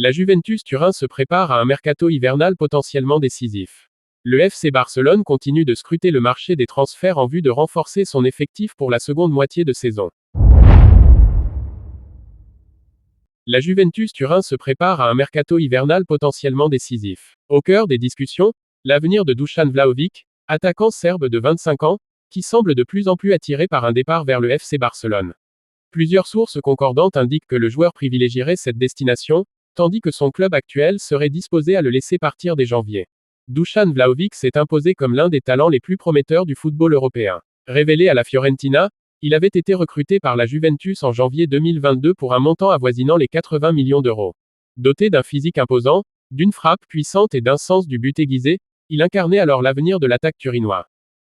La Juventus Turin se prépare à un mercato hivernal potentiellement décisif. Le FC Barcelone continue de scruter le marché des transferts en vue de renforcer son effectif pour la seconde moitié de saison. La Juventus Turin se prépare à un mercato hivernal potentiellement décisif. Au cœur des discussions, l'avenir de Dusan Vlahovic, attaquant serbe de 25 ans, qui semble de plus en plus attiré par un départ vers le FC Barcelone. Plusieurs sources concordantes indiquent que le joueur privilégierait cette destination, tandis que son club actuel serait disposé à le laisser partir dès janvier. Dusan Vlahovic s'est imposé comme l'un des talents les plus prometteurs du football européen. Révélé à la Fiorentina, il avait été recruté par la Juventus en janvier 2022 pour un montant avoisinant les 80 millions d'euros. Doté d'un physique imposant, d'une frappe puissante et d'un sens du but aiguisé, il incarnait alors l'avenir de l'attaque turinoise.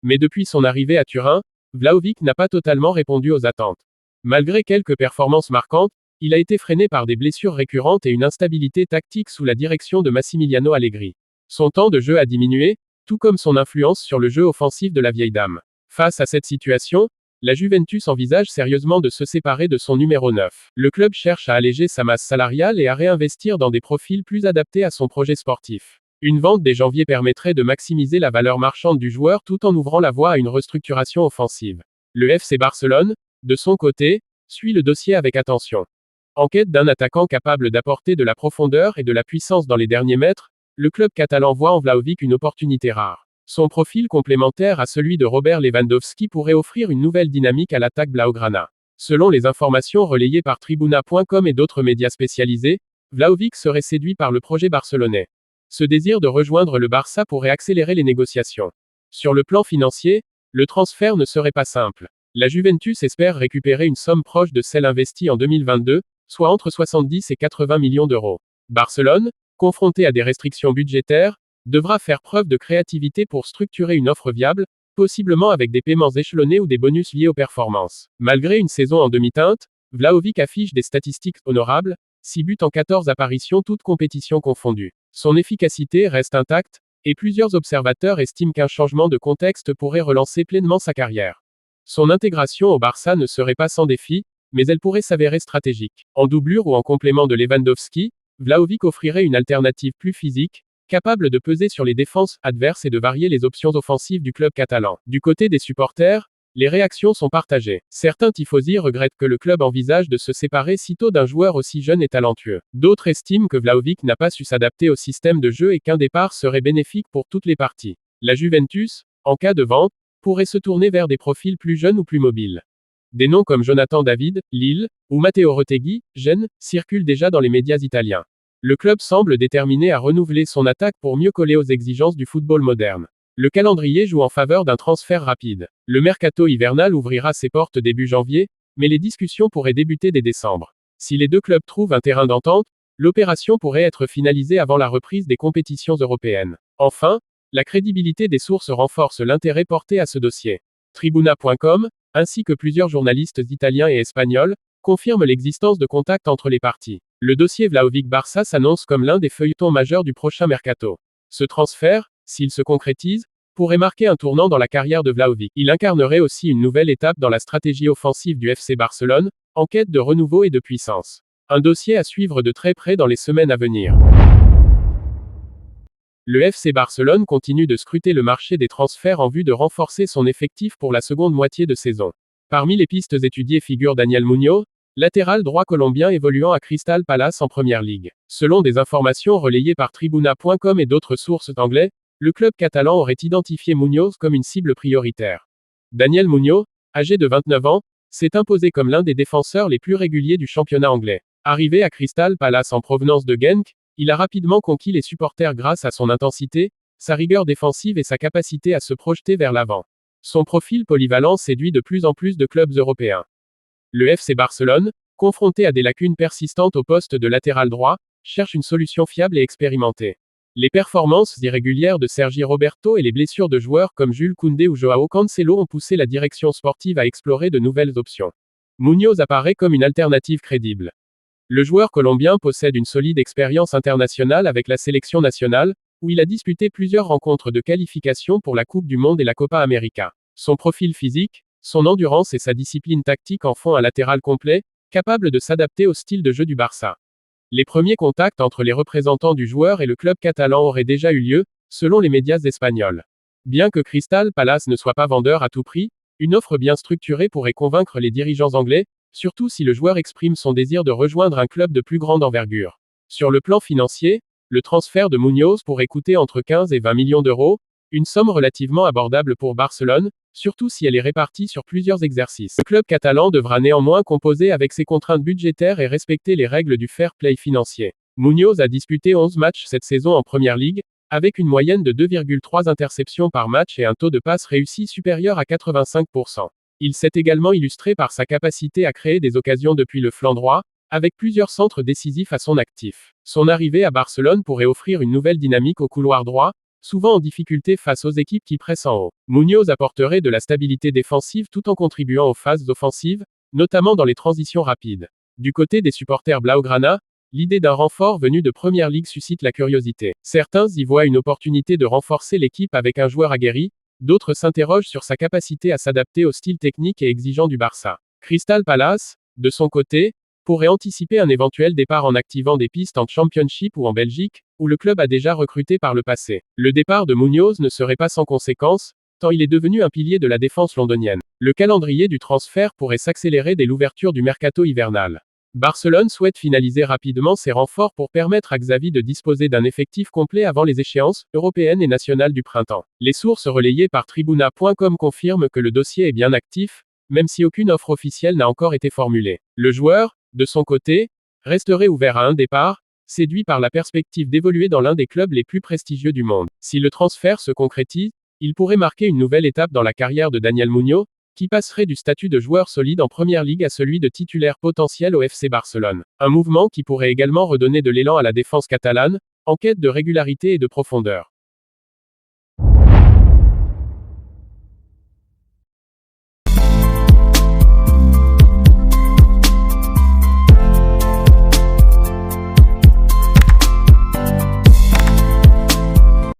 Mais depuis son arrivée à Turin, Vlahovic n'a pas totalement répondu aux attentes. Malgré quelques performances marquantes, il a été freiné par des blessures récurrentes et une instabilité tactique sous la direction de Massimiliano Allegri. Son temps de jeu a diminué, tout comme son influence sur le jeu offensif de la vieille dame. Face à cette situation, la Juventus envisage sérieusement de se séparer de son numéro 9. Le club cherche à alléger sa masse salariale et à réinvestir dans des profils plus adaptés à son projet sportif. Une vente dès janvier permettrait de maximiser la valeur marchande du joueur tout en ouvrant la voie à une restructuration offensive. Le FC Barcelone, de son côté, suit le dossier avec attention. En quête d'un attaquant capable d'apporter de la profondeur et de la puissance dans les derniers mètres, le club catalan voit en Vlahovic une opportunité rare. Son profil complémentaire à celui de Robert Lewandowski pourrait offrir une nouvelle dynamique à l'attaque blaugrana. Selon les informations relayées par Tribuna.com et d'autres médias spécialisés, Vlahovic serait séduit par le projet barcelonais. Ce désir de rejoindre le Barça pourrait accélérer les négociations. Sur le plan financier, le transfert ne serait pas simple. La Juventus espère récupérer une somme proche de celle investie en 2022, soit entre 70 et 80 millions d'euros. Barcelone, confronté à des restrictions budgétaires, devra faire preuve de créativité pour structurer une offre viable, possiblement avec des paiements échelonnés ou des bonus liés aux performances. Malgré une saison en demi-teinte, Vlahovic affiche des statistiques honorables, 6 buts en 14 apparitions toutes compétitions confondues. Son efficacité reste intacte, et plusieurs observateurs estiment qu'un changement de contexte pourrait relancer pleinement sa carrière. Son intégration au Barça ne serait pas sans défi, mais elle pourrait s'avérer stratégique. En doublure ou en complément de Lewandowski, Vlahovic offrirait une alternative plus physique, capable de peser sur les défenses adverses et de varier les options offensives du club catalan. Du côté des supporters, les réactions sont partagées. Certains tifosi regrettent que le club envisage de se séparer si tôt d'un joueur aussi jeune et talentueux. D'autres estiment que Vlahovic n'a pas su s'adapter au système de jeu et qu'un départ serait bénéfique pour toutes les parties. La Juventus, en cas de vente, pourrait se tourner vers des profils plus jeunes ou plus mobiles. Des noms comme Jonathan David, Lille, ou Matteo Retegui, Gênes, circulent déjà dans les médias italiens. Le club semble déterminé à renouveler son attaque pour mieux coller aux exigences du football moderne. Le calendrier joue en faveur d'un transfert rapide. Le mercato hivernal ouvrira ses portes début janvier, mais les discussions pourraient débuter dès décembre. Si les deux clubs trouvent un terrain d'entente, l'opération pourrait être finalisée avant la reprise des compétitions européennes. Enfin, la crédibilité des sources renforce l'intérêt porté à ce dossier. Tribuna.com, ainsi que plusieurs journalistes italiens et espagnols, confirment l'existence de contacts entre les parties. Le dossier Vlahovic-Barça s'annonce comme l'un des feuilletons majeurs du prochain mercato. Ce transfert, s'il se concrétise, pourrait marquer un tournant dans la carrière de Vlahovic. Il incarnerait aussi une nouvelle étape dans la stratégie offensive du FC Barcelone, en quête de renouveau et de puissance. Un dossier à suivre de très près dans les semaines à venir. Le FC Barcelone continue de scruter le marché des transferts en vue de renforcer son effectif pour la seconde moitié de saison. Parmi les pistes étudiées figure Daniel Muñoz, latéral droit colombien évoluant à Crystal Palace en Première Ligue. Selon des informations relayées par Tribuna.com et d'autres sources anglaises, le club catalan aurait identifié Muñoz comme une cible prioritaire. Daniel Muñoz, âgé de 29 ans, s'est imposé comme l'un des défenseurs les plus réguliers du championnat anglais. Arrivé à Crystal Palace en provenance de Genk, il a rapidement conquis les supporters grâce à son intensité, sa rigueur défensive et sa capacité à se projeter vers l'avant. Son profil polyvalent séduit de plus en plus de clubs européens. Le FC Barcelone, confronté à des lacunes persistantes au poste de latéral droit, cherche une solution fiable et expérimentée. Les performances irrégulières de Sergi Roberto et les blessures de joueurs comme Jules Koundé ou Joao Cancelo ont poussé la direction sportive à explorer de nouvelles options. Muñoz apparaît comme une alternative crédible. Le joueur colombien possède une solide expérience internationale avec la sélection nationale, où il a disputé plusieurs rencontres de qualification pour la Coupe du Monde et la Copa América. Son profil physique, son endurance et sa discipline tactique en font un latéral complet, capable de s'adapter au style de jeu du Barça. Les premiers contacts entre les représentants du joueur et le club catalan auraient déjà eu lieu, selon les médias espagnols. Bien que Crystal Palace ne soit pas vendeur à tout prix, une offre bien structurée pourrait convaincre les dirigeants anglais, surtout si le joueur exprime son désir de rejoindre un club de plus grande envergure. Sur le plan financier, le transfert de Muñoz pourrait coûter entre 15 et 20 millions d'euros, une somme relativement abordable pour Barcelone, surtout si elle est répartie sur plusieurs exercices. Le club catalan devra néanmoins composer avec ses contraintes budgétaires et respecter les règles du fair play financier. Muñoz a disputé 11 matchs cette saison en Première Ligue, avec une moyenne de 2,3 interceptions par match et un taux de passe réussi supérieur à 85%. Il s'est également illustré par sa capacité à créer des occasions depuis le flanc droit, avec plusieurs centres décisifs à son actif. Son arrivée à Barcelone pourrait offrir une nouvelle dynamique au couloir droit, souvent en difficulté face aux équipes qui pressent en haut. Muñoz apporterait de la stabilité défensive tout en contribuant aux phases offensives, notamment dans les transitions rapides. Du côté des supporters Blaugrana, l'idée d'un renfort venu de Première Ligue suscite la curiosité. Certains y voient une opportunité de renforcer l'équipe avec un joueur aguerri, d'autres s'interrogent sur sa capacité à s'adapter au style technique et exigeant du Barça. Crystal Palace, de son côté, pourrait anticiper un éventuel départ en activant des pistes en Championship ou en Belgique, où le club a déjà recruté par le passé. Le départ de Muñoz ne serait pas sans conséquence, tant il est devenu un pilier de la défense londonienne. Le calendrier du transfert pourrait s'accélérer dès l'ouverture du mercato hivernal. Barcelone souhaite finaliser rapidement ses renforts pour permettre à Xavi de disposer d'un effectif complet avant les échéances européennes et nationales du printemps. Les sources relayées par Tribuna.com confirment que le dossier est bien actif, même si aucune offre officielle n'a encore été formulée. Le joueur, de son côté, resterait ouvert à un départ, séduit par la perspective d'évoluer dans l'un des clubs les plus prestigieux du monde. Si le transfert se concrétise, il pourrait marquer une nouvelle étape dans la carrière de Daniel Muñoz, qui passerait du statut de joueur solide en Première Ligue à celui de titulaire potentiel au FC Barcelone. Un mouvement qui pourrait également redonner de l'élan à la défense catalane, en quête de régularité et de profondeur.